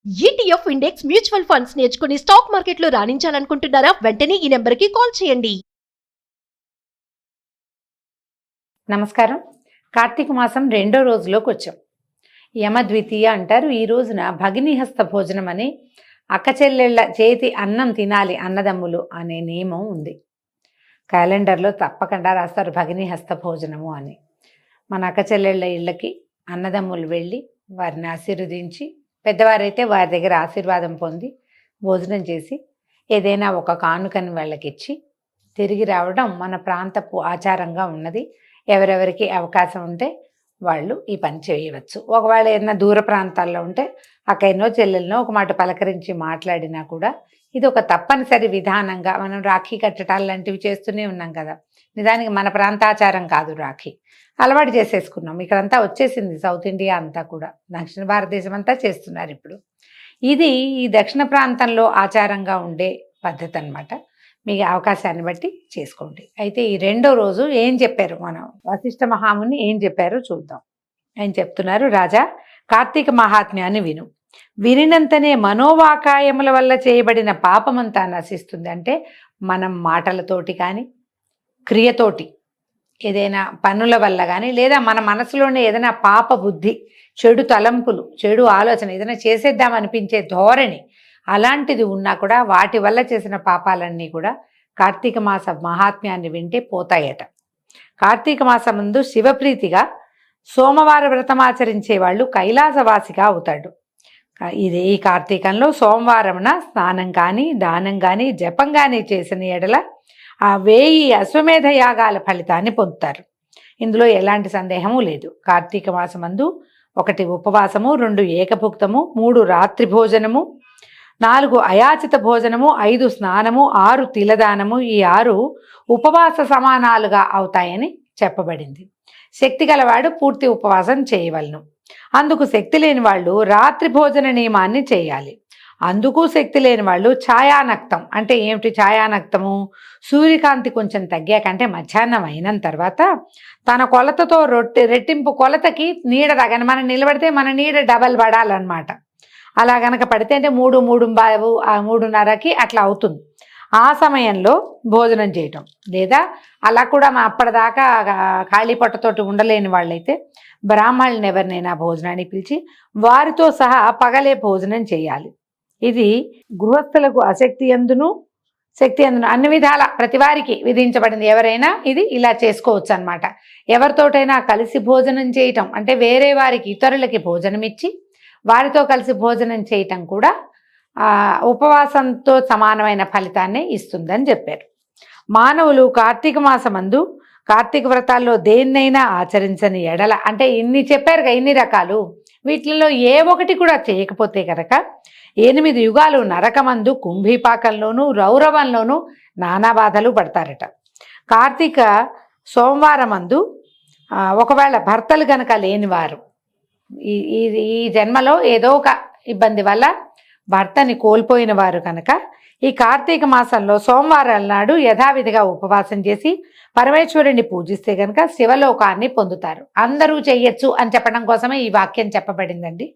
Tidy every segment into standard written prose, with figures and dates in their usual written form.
ETF index mutual funds నేర్చుకుని stock మార్కెట్లో రాణించాలనుకుంటున్నారా? వెంటనే ఈ నెంబర్కి కాల్ చేయండి. నమస్కారం. కార్తీక మాసం 2వ రోజులోకి వచ్చాం. యమద్వితీయ అంటారు. ఈ రోజున భగినీహస్త భోజనం అని అక్క చెల్లెళ్ళ చేతి అన్నం తినాలి అన్నదమ్ములు అనే నియమం ఉంది. క్యాలెండర్లో తప్పకుండా రాస్తారు భగినీహస్త భోజనము అని. మన అక్క చెల్లెళ్ళ ఇళ్ళకి అన్నదమ్ములు వెళ్ళి వారిని ఆశీర్వదించి, పెద్దవారైతే వారి దగ్గర ఆశీర్వాదం పొంది భోజనం చేసి ఏదైనా ఒక కానుకని వాళ్ళకి ఇచ్చి తిరిగి రావడం మన ప్రాంతపు ఆచారంగా ఉన్నది. ఎవరెవరికి అవకాశం ఉంటే వాళ్ళు ఈ పని చేయవచ్చు. ఒకవేళ ఏదైనా దూర ప్రాంతాల్లో ఉంటే అక్కడనో చెల్లెలనో ఒక మాట పలకరించి మాట్లాడినా కూడా ఇది ఒక తప్పనిసరి విధానంగా మనం రాఖీ కట్టడాలు లాంటివి చేస్తూనే ఉన్నాం కదా. నిజానికి మన ప్రాంతాచారం కాదు రాఖీ, అలవాటు చేసేసుకున్నాం. ఇక్కడంతా వచ్చేసింది, సౌత్ ఇండియా అంతా కూడా, దక్షిణ భారతదేశం అంతా చేస్తున్నారు ఇప్పుడు. ఇది ఈ దక్షిణ ప్రాంతంలో ఆచారంగా ఉండే పద్ధతి అన్నమాట. మీకు అవకాశాన్ని బట్టి చేసుకోండి. అయితే ఈ 2వ రోజు ఏం చెప్పారు, మనం వశిష్ఠ మహాముని ఏం చెప్పారో చూద్దాం. ఆయన చెప్తున్నారు, రాజా కార్తీక మహాత్మ్యాన్ని విను. వినినంతనే మనోవాకాయముల వల్ల చేయబడిన పాపమంతా నశిస్తుంది. అంటే మనం మాటలతోటి కానీ క్రియతోటి ఏదైనా పనుల వల్ల కానీ, లేదా మన మనసులోనే ఏదైనా పాప బుద్ధి, చెడు తలంపులు, చెడు ఆలోచన, ఏదైనా చేసేద్దామనిపించే ధోరణి అలాంటిది ఉన్నా కూడా వాటి వల్ల చేసిన పాపాలన్నీ కూడా కార్తీక మాస మహాత్మ్యాన్ని వింటే పోతాయట. కార్తీక మాసం ముందు శివప్రీతిగా సోమవార వ్రతమాచరించే వాళ్ళు కైలాసవాసిగా అవుతాడు. ఈ కార్తీకంలో సోమవారమున స్నానం కానీ దానం కానీ జపం కానీ చేసిన ఎడల ఆ 1000 అశ్వమేధ యాగాల ఫలితాన్ని పొందుతారు. ఇందులో ఎలాంటి సందేహము లేదు. కార్తీక మాసమందు 1 ఉపవాసము, 2 ఏకభుక్తము, 3 రాత్రి భోజనము, 4 అయాచిత భోజనము, 5 స్నానము, 6 తిలదానము, ఈ 6 ఉపవాస సమానాలుగా అవుతాయని చెప్పబడింది. శక్తి గలవాడు పూర్తి ఉపవాసం చేయవలను. అందుకు శక్తి లేని వాళ్ళు రాత్రి భోజన నియమాన్ని చేయాలి. అందుకు శక్తి లేని వాళ్ళు ఛాయానక్తం అంటే ఏమిటి? ఛాయానక్తము సూర్యకాంతి కొంచెం తగ్గాక, అంటే మధ్యాహ్నం అయిన తర్వాత తన కొలతతో రెట్టింపు కొలతకి నీడ తగని, మనం నిలబడితే మన నీడ డబల్ పడాలన్నమాట. అలా గనక పడితే అంటే 3, 3:30కి అట్లా అవుతుంది. ఆ సమయంలో భోజనం చేయటం, లేదా అలా కూడా అప్పటిదాకా ఖాళీ పొట్టతోటి ఉండలేని వాళ్ళైతే బ్రాహ్మణులను ఎవరినైనా భోజనానికి పిలిచి వారితో సహా పగలే భోజనం చేయాలి. ఇది గృహస్థులకు శక్తి అందును అన్ని విధాల ప్రతివారికి విధించబడింది. ఎవరైనా ఇది ఇలా చేసుకోవచ్చు అన్నమాట. ఎవరితోటైనా కలిసి భోజనం చేయటం అంటే వేరే వారికి, ఇతరులకి భోజనం ఇచ్చి వారితో కలిసి భోజనం చేయటం కూడా ఉపవాసంతో సమానమైన ఫలితాన్ని ఇస్తుందని చెప్పారు. మానవులు కార్తీక మాసమందు కార్తీక వ్రతాల్లో దేన్నైనా ఆచరించని ఎడల, అంటే ఇన్ని చెప్పారుగా, ఇన్ని రకాలు, వీటిల్లో ఏ ఒకటి కూడా చేయకపోతే కనుక 8 యుగాలు నరకమందు, కుంభీపాకంలోనూ, రౌరవంలోనూ నానా బాధలు పడతారట. కార్తీక సోమవారమందు ఒకవేళ భర్తలు గనక లేనివారు, ఈ జన్మలో ఏదో ఒక ఇబ్బంది వల్ల భర్తని కోల్పోయిన వారు కనుక ఈ కార్తీక మాసంలో సోమవారాల నాడు యథావిధిగా ఉపవాసం చేసి పరమేశ్వరుని పూజిస్తే కనుక శివలోకాన్ని పొందుతారు. అందరూ చెయ్యొచ్చు అని చెప్పడం కోసమే ఈ వాక్యం చెప్పబడిందండి.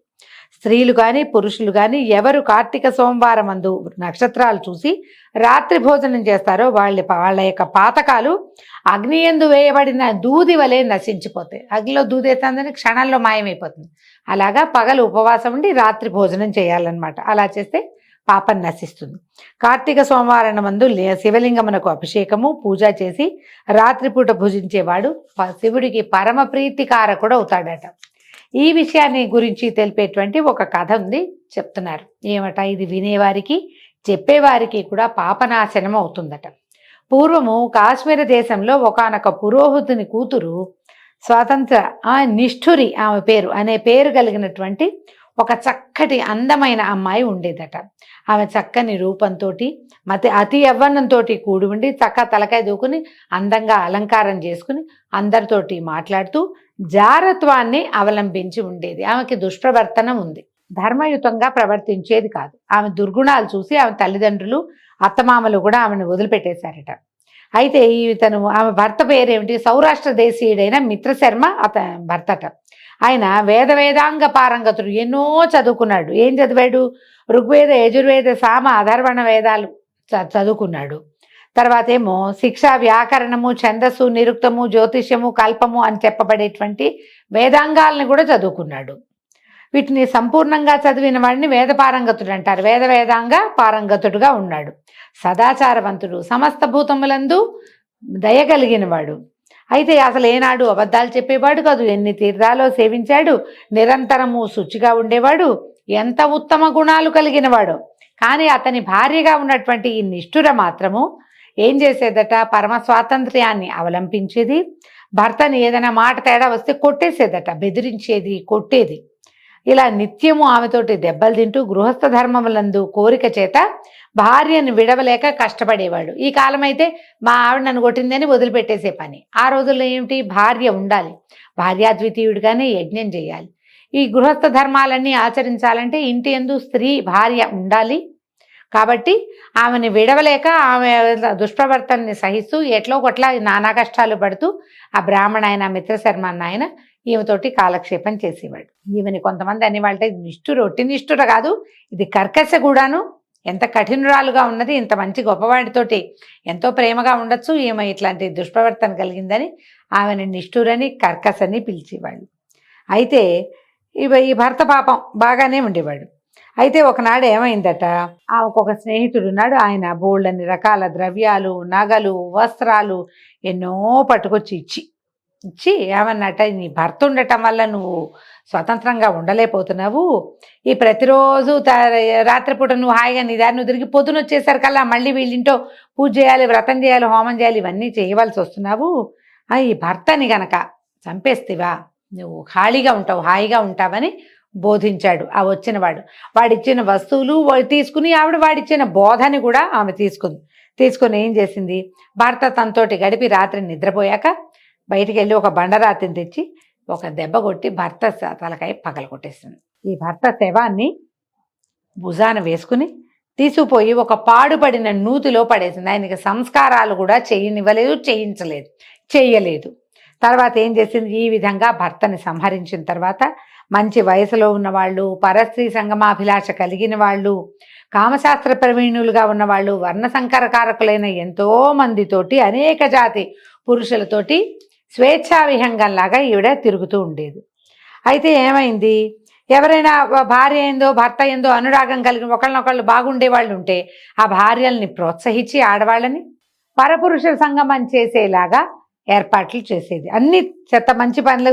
స్త్రీలు కానీ పురుషులు కానీ ఎవరు కార్తీక సోమవారం అందు నక్షత్రాలు చూసి రాత్రి భోజనం చేస్తారో వాళ్ళ యొక్క పాతకాలు అగ్ని యందు వేయబడిన దూది వలె నశించిపోతాయి. అగ్నిలో దూది వేస్తుందని క్షణంలో మాయమైపోతుంది. అలాగా పగలు ఉపవాసం ఉండి రాత్రి భోజనం చేయాలన్నమాట. అలా చేస్తే పాపం నశిస్తుంది. కార్తీక సోమవారం మందు శివలింగమునకు అభిషేకము, పూజ చేసి రాత్రిపూట భుజించేవాడు శివుడికి పరమ ప్రీతికారకుడు అవుతాడట. ఈ విషయాన్ని గురించి తెలిపేటువంటి ఒక కథ ఉంది, చెప్తున్నారు. ఏమట? ఇది వినేవారికి చెప్పేవారికి కూడా పాపనాశనం అవుతుందట. పూర్వము కాశ్మీర దేశంలో ఒకానొక పురోహితుని కూతురు స్వాతంత్ర నిష్ఠురి అనే పేరు కలిగినటువంటి ఒక చక్కటి అందమైన అమ్మాయి ఉండేదట. ఆమె చక్కని రూపంతో అతి యవ్వనంతో కూడి ఉండి తలకాయ దూకుని అందంగా అలంకారం చేసుకుని అందరితోటి మాట్లాడుతూ జారత్వాన్ని అవలంబించి ఉండేది. ఆమెకి దుష్ప్రవర్తనం ఉంది, ధర్మయుతంగా ప్రవర్తించేది కాదు. ఆమె దుర్గుణాలు చూసి ఆమె తల్లిదండ్రులు, అత్తమామలు కూడా ఆమెను వదిలిపెట్టేశారట. అయితే ఆమె భర్త పేరేమిటి? సౌరాష్ట్ర దేశీయుడైన మిత్రశర్మ భర్తట. ఆయన వేదాంగ పారంగతుడు, ఎన్నో చదువుకున్నాడు. ఏం చదివాడు? ఋగ్వేద, యజుర్వేద, సామ, అధర్వణ వేదాలు చదువుకున్నాడు. తర్వాత ఏమో శిక్ష, వ్యాకరణము, ఛందస్సు, నిరుక్తము, జ్యోతిష్యము, కల్పము అని చెప్పబడేటువంటి వేదాంగాల్ని కూడా చదువుకున్నాడు. వీటిని సంపూర్ణంగా చదివిన వాడిని వేద పారంగతుడు అంటారు. వేదాంగ పారంగతుడుగా ఉన్నాడు. సదాచారవంతుడు, సమస్త భూతములందు దయగలిగిన వాడు. అయితే అసలు ఏనాడు అబద్ధాలు చెప్పేవాడు కాదు. ఎన్ని తీర్థాలో సేవించాడు. నిరంతరము శుచిగా ఉండేవాడు. ఎంత ఉత్తమ గుణాలు కలిగినవాడు. కానీ అతని భార్యగా ఉన్నటువంటి ఈ నిష్ఠుర మాత్రము ఏం చేసేదట? పరమ స్వాతంత్ర్యాన్ని అవలంబించేది. భర్తని ఏదైనా మాట తేడా వస్తే కొట్టేసేదట, బెదిరించేది, కొట్టేది. ఇలా నిత్యము ఆమెతోటి దెబ్బలు తింటూ గృహస్థ ధర్మములందు కోరిక చేత భార్యను విడవలేక కష్టపడేవాడు. ఈ కాలం అయితే మా ఆవిడ నన్ను కొట్టిందని వదిలిపెట్టేసే పని. ఆ రోజుల్లో ఏమిటి? భార్య ఉండాలి, భార్యాద్వితీయుడిగానే యజ్ఞం చేయాలి. ఈ గృహస్థ ధర్మాలన్నీ ఆచరించాలంటే ఇంటి యందు స్త్రీ భార్య ఉండాలి. కాబట్టి ఆమెను విడవలేక ఆమె దుష్ప్రవర్తనని సహిస్తూ ఎట్లో కొట్లా నానా కష్టాలు పడుతూ ఆ బ్రాహ్మణ ఆయన, మిత్రశర్మ అన్న ఆయన ఈమెతోటి కాలక్షేపం చేసేవాడు. ఈమెని కొంతమంది అనేవాళ్ళంటే ఒట్టి నిష్ఠుర కాదు, ఇది కర్కశ కూడాను. ఎంత కఠినురాలుగా ఉన్నది, ఇంత మంచి గొప్పవాడితోటి ఎంతో ప్రేమగా ఉండొచ్చు, ఈమె ఇట్లాంటి దుష్ప్రవర్తన కలిగిందని ఆమెను నిష్ఠురని, కర్కశని పిలిచేవాళ్ళు. అయితే ఈ భర్త పాపం బాగానే ఉండేవాడు. అయితే ఒకనాడు ఏమైందట, ఒక స్నేహితుడు ఉన్నాడు. ఆయన బోళ్ళని రకాల ద్రవ్యాలు, నగలు, వస్త్రాలు ఎన్నో పట్టుకొచ్చి ఇచ్చి ఏమన్నట, నీ భర్త ఉండటం వల్ల నువ్వు స్వతంత్రంగా ఉండలేకపోతున్నావు. ఈ ప్రతిరోజు రాత్రిపూట నువ్వు హాయిగా నీ దాన్ని తిరిగి పొద్దున వచ్చేసరికల్లా మళ్ళీ వీళ్ళింటో పూజ చేయాలి, వ్రతం చేయాలి, హోమం చేయాలి, ఇవన్నీ చేయవలసి వస్తున్నావు. ఈ భర్తని గనక చంపేస్తేవా నువ్వు ఖాళీగా ఉంటావు, హాయిగా ఉంటావని బోధించాడు ఆ వచ్చినవాడు. వాడిచ్చిన వస్తువులు తీసుకుని ఆవిడ వాడిచ్చిన బోధని కూడా ఆమె తీసుకుని ఏం చేసింది, భర్త తనతోటి గడిపి రాత్రి నిద్రపోయాక బయటికి వెళ్ళి ఒక బండరాతిని తెచ్చి ఒక దెబ్బ కొట్టి భర్త తలకాయ పగల కొట్టేసింది. ఈ భర్త శవాన్ని భుజాన వేసుకుని తీసుకుపోయి ఒక పాడుపడిన నూతిలో పడేసింది. ఆయనకి సంస్కారాలు కూడా చెయ్యలేదు. తర్వాత ఏం చేసింది, ఈ విధంగా భర్తని సంహరించిన తర్వాత మంచి వయసులో ఉన్నవాళ్ళు, పరస్త్రీ సంగమాభిలాష కలిగిన వాళ్ళు, కామశాస్త్ర ప్రవీణులుగా ఉన్నవాళ్ళు, వర్ణ సంకరకారకులైన ఎంతో మందితోటి, అనేక జాతి పురుషులతోటి స్వేచ్ఛా విహంగంలాగా ఈవిడ తిరుగుతూ ఉండేది. అయితే ఏమైంది, ఎవరైనా భార్య ఏందో భర్త ఏందో అనురాగం కలిగిన ఒకళ్ళనొకళ్ళు బాగుండే వాళ్ళు ఉంటే ఆ భార్యల్ని ప్రోత్సహించి ఆడవాళ్ళని పరపురుషుల సంగమం చేసేలాగా ఏర్పాట్లు చేసేది. అన్ని మంచి పనులు,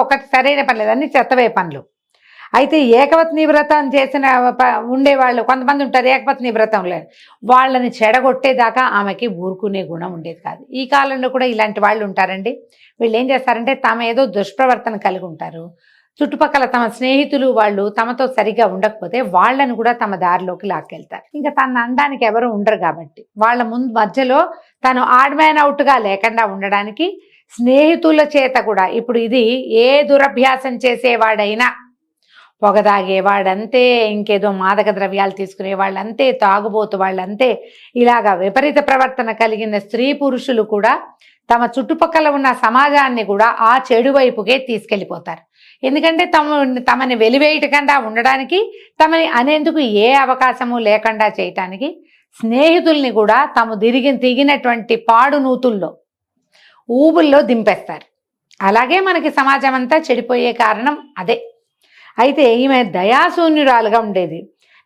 ఒకటి సరైన పని లేదు, అన్ని చెత్తవే పనులు. అయితే ఏకపత్ని వ్రతం చేసిన ఉండేవాళ్ళు కొంతమంది ఉంటారు, ఏకపత్ని వ్రతం లేదు, వాళ్ళని చెడగొట్టేదాకా ఆమెకి ఊరుకునే గుణం ఉండేది కాదు. ఈ కాలంలో కూడా ఇలాంటి వాళ్ళు ఉంటారండి. వీళ్ళు ఏం చేస్తారంటే తమ ఏదో దుష్ప్రవర్తన కలిగి ఉంటారు, చుట్టుపక్కల తమ స్నేహితులు వాళ్ళు తమతో సరిగా ఉండకపోతే వాళ్ళని కూడా తమ దారిలోకి లాక్కెళ్తారు. ఇంకా తను అనడానికి ఎవరు ఉండరు కాబట్టి వాళ్ళ మధ్యలో తను ఆడ్ మ్యాన్ అవుట్గా లేకుండా ఉండడానికి స్నేహితుల చేత కూడా, ఇప్పుడు ఇది ఏ దురభ్యాసం చేసేవాడైనా, పొగ తాగేవాడంతే, ఇంకేదో మాదక ద్రవ్యాలు తీసుకునే వాళ్ళంతే, తాగుబోతు వాళ్ళంతే, ఇలాగా విపరీత ప్రవర్తన కలిగిన స్త్రీ పురుషులు కూడా తమ చుట్టుపక్కల ఉన్న సమాజాన్ని కూడా ఆ చెడు వైపుకే తీసుకెళ్ళిపోతారు. ఎందుకంటే తమని వెలివేయటకుండా ఉండడానికి, తమని అనేందుకు ఏ అవకాశము లేకుండా చేయటానికి స్నేహితుల్ని కూడా తాము దిగినటువంటి పాడు నూతుల్లో, ఊబుల్లో దింపేస్తారు. అలాగే మనకి సమాజం అంతా చెడిపోయే కారణం అదే. అయితే ఈమె దయాశూన్యురాలుగా ఉండేది.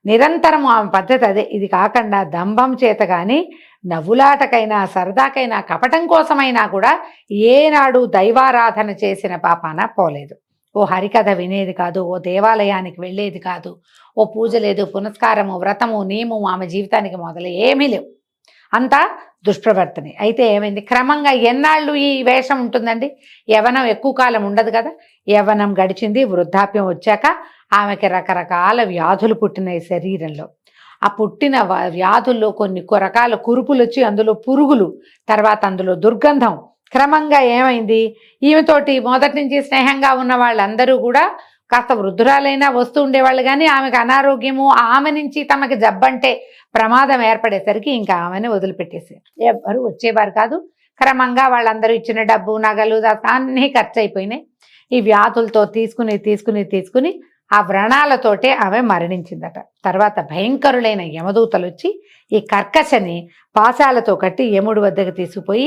నిరంతరం ఆమె పద్ధతి అదే. ఇది కాకుండా దంభం చేత కానీ, నవ్వులాటకైనా, సరదాకైనా, కపటం కోసమైనా కూడా ఏనాడు దైవారాధన చేసిన పాపాన పోలేదు. ఓ హరికథ వినేది కాదు, ఓ దేవాలయానికి వెళ్ళేది కాదు, ఓ పూజ లేదు, పునస్కారము, వ్రతము, నియమము ఆమె జీవితానికి మొదలు ఏమీ లేవు. అంతా దుష్ప్రవర్తనే. అయితే ఏమైంది, క్రమంగా ఎన్నాళ్ళు ఈ వేషం ఉంటుందండి, యవ్వనం ఎక్కువ కాలం ఉండదు కదా. యవ్వనం గడిచింది, వృద్ధాప్యం వచ్చాక ఆమెకి రకరకాల వ్యాధులు పుట్టినాయి శరీరంలో. ఆ పుట్టిన వ్యాధుల్లో కొన్ని రకాల కురుపులు వచ్చి అందులో పురుగులు, తర్వాత అందులో దుర్గంధం. క్రమంగా ఏమైంది, ఈమెతోటి మొదటి నుంచి స్నేహంగా ఉన్న వాళ్ళందరూ కూడా కాస్త వృద్ధురాలైనా వస్తూ ఉండేవాళ్ళు, కానీ ఆమెకు అనారోగ్యము, ఆమె నుంచి తమకి జబ్బంటే ప్రమాదం ఏర్పడేసరికి ఇంకా ఆమెను వదిలిపెట్టేశారు. ఎవ్వరు వచ్చేవారు కాదు. క్రమంగా వాళ్ళందరూ ఇచ్చిన డబ్బు, నగలు అన్నీ ఖర్చు అయిపోయినాయి. ఈ వ్యాధులతో తీసుకుని ఆ వ్రణాలతోటే ఆమె మరణించిందట. తర్వాత భయంకరులైన యమదూతలు వచ్చి ఈ కర్కశని పాశాలతో కట్టి యముడి వద్దకు తీసుకుపోయి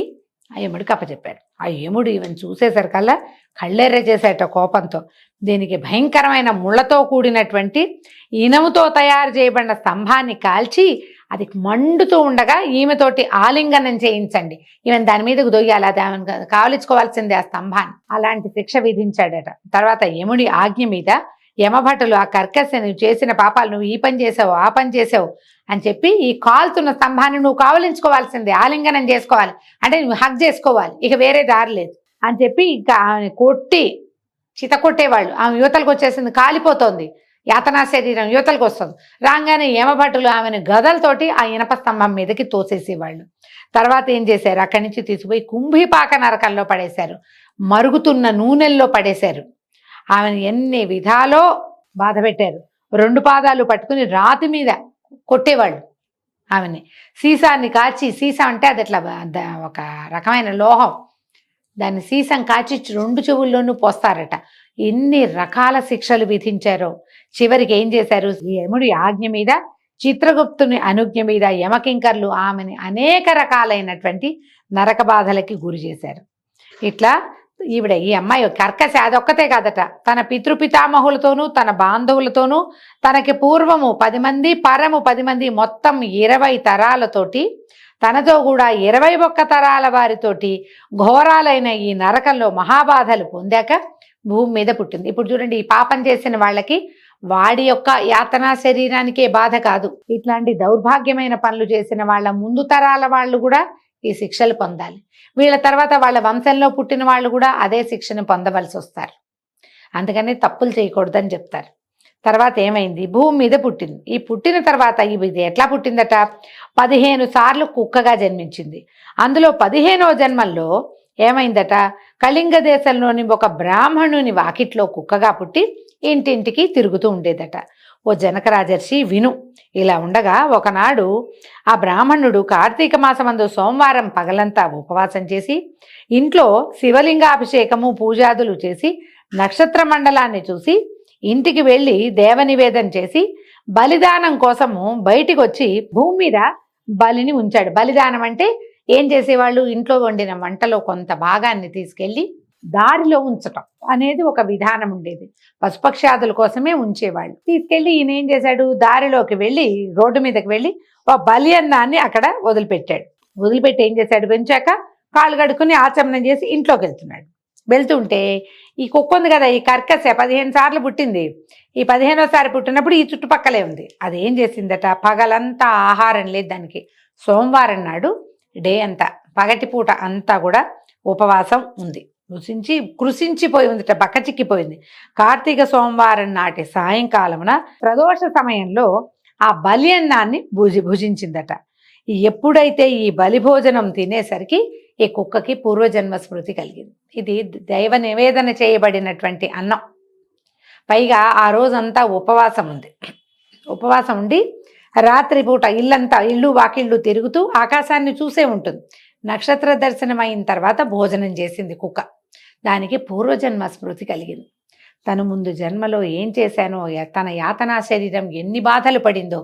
ఆ యముడికి అప్పచెప్పాడు. ఆ యముడు ఈవెన్ చూసేసరికల్లా కళ్ళెర్ర చేసేట కోపంతో దీనికి భయంకరమైన ముళ్ళతో కూడినటువంటి ఇనుముతో తయారు చేయబడిన స్తంభాన్ని కాల్చి అది మండుతూ ఉండగా ఈమెతోటి ఆలింగనం చేయించండి, ఈవెన్ దాని మీదకు దొయ్యాలి, అది ఆమె కావలించుకోవాల్సిందే ఆ స్తంభాన్ని, అలాంటి శిక్ష విధించాడట. తర్వాత యముడి ఆజ్ఞ మీద యమభటులు ఆ కర్కశని చేసిన పాపాలు, నువ్వు ఈ పని చేసావు ఆ పని చేసావు అని చెప్పి ఈ కాలుతున్న స్తంభాన్ని నువ్వు కావలించుకోవాల్సిందే, ఆలింగనం చేసుకోవాలి, అంటే నువ్వు హగ్ చేసుకోవాలి, ఇక వేరే దారి లేదు అని చెప్పి ఇంకా ఆమె కొట్టి చిత కొట్టేవాళ్ళు. ఆమె యువతలకు వచ్చేసింది, కాలిపోతోంది, యాతనా శరీరం యువతలకు వస్తుంది. రాగానే యమభటులు ఆమెను గదలతోటి ఆ ఇనప స్తంభం మీదకి తోసేసేవాళ్ళు. తర్వాత ఏం చేశారు, అక్కడి నుంచి తీసుకుపోయి కుంభీపాక నరకంలో పడేశారు, మరుగుతున్న నూనెల్లో పడేశారు. ఆమెను ఎన్ని విధాలో బాధ పెట్టారు. 2 పాదాలు పట్టుకుని రాతి మీద కొట్టేవాళ్ళు ఆమెని. సీసాన్ని కాచి, సీసా అంటే అది అట్లా ఒక రకమైన లోహం, దాన్ని సీసం కాచి 2 చెవుల్లోనూ పోస్తారట. ఎన్ని రకాల శిక్షలు విధించారో. చివరికి ఏం చేశారు, యముడి ఆజ్ఞ మీద, చిత్రగుప్తుని అనుజ్ఞ మీద యమకింకర్లు ఆమెని అనేక రకాలైనటువంటి నరక బాధలకి గురి చేశారు. ఇట్లా ఈ అమ్మాయి కర్కశ అదొక్కతే కాదట, తన పితృపితామహులతోనూ తన బాంధవులతోనూ తనకి పూర్వము 10 మంది పరము 10 మంది మొత్తం 20 తరాలతోటి, తనతో కూడా 21 తరాల వారితోటి ఘోరాలైన ఈ నరకంలో మహాబాధలు పొందాక భూమి మీద పుట్టింది. ఇప్పుడు చూడండి, ఈ పాపం చేసిన వాళ్ళకి వాడి యొక్క యాతనా శరీరానికే బాధ కాదు, ఇట్లాంటి దౌర్భాగ్యమైన పనులు చేసిన వాళ్ళ ముందు తరాల వాళ్ళు కూడా ఈ శిక్షలు పొందాలి. వీళ్ళ తర్వాత వాళ్ళ వంశంలో పుట్టిన వాళ్ళు కూడా అదే శిక్షను పొందవలసి వస్తారు. అందుకని తప్పులు చేయకూడదని చెప్తారు. తర్వాత ఏమైంది, భూమి మీద పుట్టింది. ఈ పుట్టిన తర్వాత ఇది ఎట్లా పుట్టిందట, 15 సార్లు కుక్కగా జన్మించింది. అందులో 15వ జన్మల్లో ఏమైందట, కళింగ దేశంలోని ఒక బ్రాహ్మణుని వాకిట్లో కుక్కగా పుట్టి ఇంటింటికి తిరుగుతూ ఉండేదట. ఓ జనక రాజర్షి విను. ఇలా ఉండగా ఒకనాడు ఆ బ్రాహ్మణుడు కార్తీక మాసమందు సోమవారం పగలంతా ఉపవాసం చేసి ఇంట్లో శివలింగాభిషేకము పూజాదులు చేసి నక్షత్ర మండలాన్ని చూసి ఇంటికి వెళ్ళి దేవనివేదన చేసి బలిదానం కోసము బయటికి వచ్చి భూమి మీద బలిని ఉంచాడు. బలిదానం అంటే ఏం చేసేవాళ్ళు, ఇంట్లో వండిన వంటలో కొంత భాగాన్ని తీసుకెళ్ళి దారిలో ఉంచటం అనేది ఒక విధానం ఉండేది. పశుపక్షాదుల కోసమే ఉంచేవాళ్ళు. తీసుకెళ్ళి ఈయన ఏం చేశాడు, దారిలోకి వెళ్ళి రోడ్డు మీదకి వెళ్ళి ఒక బలి అన్నాన్ని అక్కడ వదిలిపెట్టాడు. వదిలిపెట్టి ఏం చేశాడు, పెంచాక కాళ్ళు కడుక్కుని ఆచమనం చేసి ఇంట్లోకి వెళ్తున్నాడు. వెళ్తుంటే ఈ కుక్క ఉంది కదా, ఈ కర్కశ 15 సార్లు పుట్టింది. ఈ 15వసారి పుట్టినప్పుడు ఈ చుట్టుపక్కలే ఉంది. అది ఏం చేసిందట, పగలంతా ఆహారం లేదు దానికి. సోమవారం నాడు డే అంతా పగటిపూట అంతా కూడా ఉపవాసం ఉంది. కృషించిపోయి ఉందిట, బక్కచిక్కిపోయింది. కార్తీక సోమవారం నాటి సాయంకాలమున ప్రదోష సమయంలో ఆ బలి అన్నాన్ని భుజించిందట. ఎప్పుడైతే ఈ బలి భోజనం తినేసరికి ఈ కుక్కకి పూర్వజన్మ స్మృతి కలిగింది. ఇది దైవ నివేదన చేయబడినటువంటి అన్నం. పైగా ఆ రోజంతా ఉపవాసం ఉంది. ఉపవాసం ఉండి రాత్రిపూట ఇల్లు వాకిళ్ళు తిరుగుతూ ఆకాశాన్ని చూసే ఉంటుంది. నక్షత్ర దర్శనం అయిన తర్వాత భోజనం చేసింది కుక్క. దానికి పూర్వజన్మ స్మృతి కలిగింది. తను ముందు జన్మలో ఏం చేశానో, తన యాతనా శరీరం ఎన్ని బాధలు పడిందో,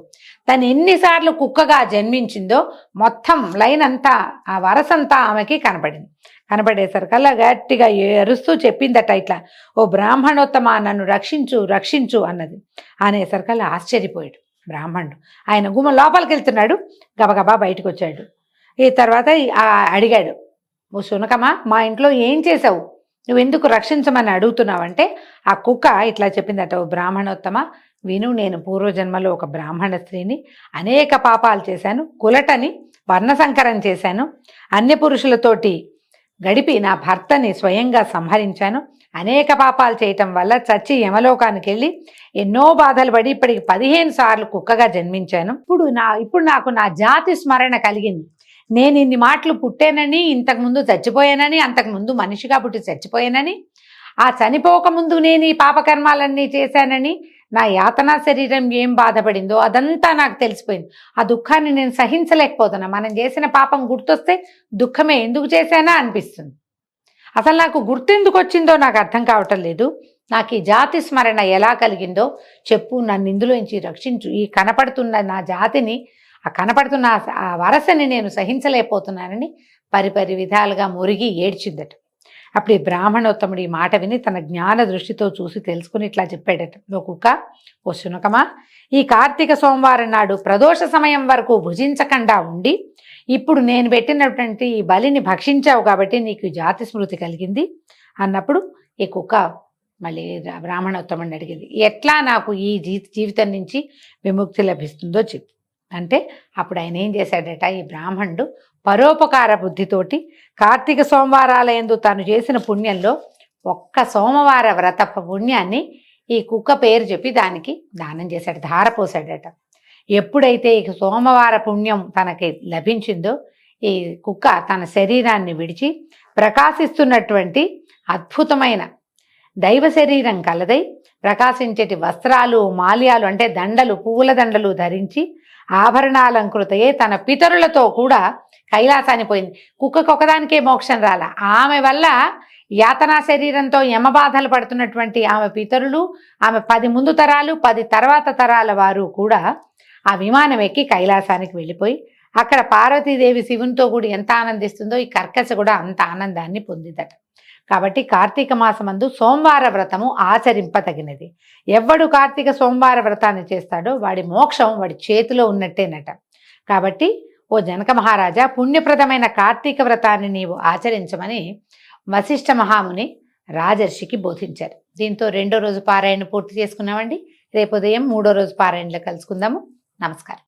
తను ఎన్నిసార్లు కుక్కగా జన్మించిందో మొత్తం లైన్ అంతా, ఆ వరసంతా ఆమెకి కనపడింది. కనపడేసరికల్లా గట్టిగా ఎరుస్తూ చెప్పిందట ఇట్లా, ఓ బ్రాహ్మణోత్తమ నన్ను రక్షించు రక్షించు అన్నది. అనేసరికల్లా ఆశ్చర్యపోయాడు బ్రాహ్మణుడు. ఆయన గుమ్మ లోపలికి వెళ్తున్నాడు, గబగబా బయటకు వచ్చాడు. ఈ తర్వాత అడిగాడు, ఓ శునకమా, మా ఇంట్లో ఏం చేసావు, నువ్వెందుకు రక్షించమని అడుగుతున్నావంటే ఆ కుక్క ఇట్లా చెప్పిందట, ఓ బ్రాహ్మణోత్తమ విను, నేను పూర్వజన్మలో ఒక బ్రాహ్మణ స్త్రీని, అనేక పాపాలు చేశాను, కులటని వర్ణసంకరం చేశాను, అన్య పురుషులతోటి గడిపి నా భర్తని స్వయంగా సంహరించాను, అనేక పాపాలు చేయటం వల్ల చచ్చి యమలోకానికి వెళ్ళి ఎన్నో బాధలు పడి ఇప్పటికి 15 సార్లు కుక్కగా జన్మించాను. ఇప్పుడు నాకు నా జాతి స్మరణ కలిగింది. నేను ఇన్ని మాటలు పుట్టానని, ఇంతకుముందు చచ్చిపోయానని, అంతకుముందు మనిషిగా పుట్టి చచ్చిపోయానని, ఆ చనిపోకముందు నేను ఈ పాపకర్మాలన్నీ చేశానని, నా యాతనా శరీరం ఏం బాధపడిందో అదంతా నాకు తెలిసిపోయింది. ఆ దుఃఖాన్ని నేను సహించలేకపోతున్నా. మనం చేసిన పాపం గుర్తొస్తే దుఃఖమే, ఎందుకు చేశానా అనిపిస్తుంది. అసలు నాకు గుర్తెందుకు వచ్చిందో నాకు అర్థం కావటం లేదు. నాకు ఈ జాతి స్మరణ ఎలా కలిగిందో చెప్పు, నన్ను ఇందులోంచి రక్షించు. ఈ కనపడుతున్న నా జాతిని, ఆ కనపడుతున్న ఆ వరసని నేను సహించలేకపోతున్నానని పరిపరి విధాలుగా మురిగి ఏడ్చిందట. అప్పుడు ఈ బ్రాహ్మణోత్తముడు ఈ మాట విని తన జ్ఞాన దృష్టితో చూసి తెలుసుకుని ఇట్లా చెప్పాడట, ఓ కుక్క, ఓ శునకమా, ఈ కార్తీక సోమవారం నాడు ప్రదోష సమయం వరకు భుజించకుండా ఉండి ఇప్పుడు నేను పెట్టినటువంటి ఈ బలిని భక్షించావు కాబట్టి నీకు జాతి స్మృతి కలిగింది అన్నప్పుడు ఈ కుక్క మళ్ళీ బ్రాహ్మణోత్తముడిని అడిగింది, ఎట్లా నాకు ఈ జీవితం నుంచి విముక్తి లభిస్తుందో చెప్పు అంటే అప్పుడు ఆయన ఏం చేశాడట, ఈ బ్రాహ్మణుడు పరోపకార బుద్ధితోటి కార్తీక సోమవారాలయందు తాను చేసిన పుణ్యంలో ఒక్క సోమవార వ్రత పుణ్యాన్ని ఈ కుక్క పేరు చెప్పి దానికి దానం చేశాడు, ధారపోసాడట. ఎప్పుడైతే ఈ సోమవార పుణ్యం తనకి లభించిందో ఈ కుక్క తన శరీరాన్ని విడిచి ప్రకాశిస్తున్నటువంటి అద్భుతమైన దైవ శరీరం కలదై ప్రకాశించేటి వస్త్రాలు, మాల్యాలు అంటే దండలు, పువ్వుల దండలు ధరించి ఆభరణాలంకృతయే తన పితరులతో కూడా కైలాసాన్ని పోయింది. కుక్కకు ఒకదానికే మోక్షం రాల, ఆమె వల్ల యాతనా శరీరంతో యమబాధలు పడుతున్నటువంటి ఆమె పితరులు, ఆమె 10 ముందు తరాలు 10 తర్వాత తరాల వారు కూడా ఆ విమానం ఎక్కి కైలాసానికి వెళ్ళిపోయి అక్కడ పార్వతీదేవి శివునితో కూడా ఎంత ఆనందిస్తుందో ఈ కర్కశ కూడా అంత ఆనందాన్ని పొందిదట. కాబట్టి కార్తీక మాసమందు సోమవార వ్రతము ఆచరింపతగినది. ఎవడు కార్తీక సోమవార వ్రతాన్ని చేస్తాడో వాడి మోక్షం వాడి చేతిలో ఉన్నట్టేనట. కాబట్టి ఓ జనక మహారాజా, పుణ్యప్రదమైన కార్తీక వ్రతాన్ని నీవు ఆచరించమని వశిష్ఠ మహాముని రాజర్షికి బోధించారు. దీంతో 2వ రోజు పారాయణ పూర్తి చేసుకున్నామండి. రేపు ఉదయం 3వ రోజు పారాయణలో కలుసుకుందాము. నమస్కారం.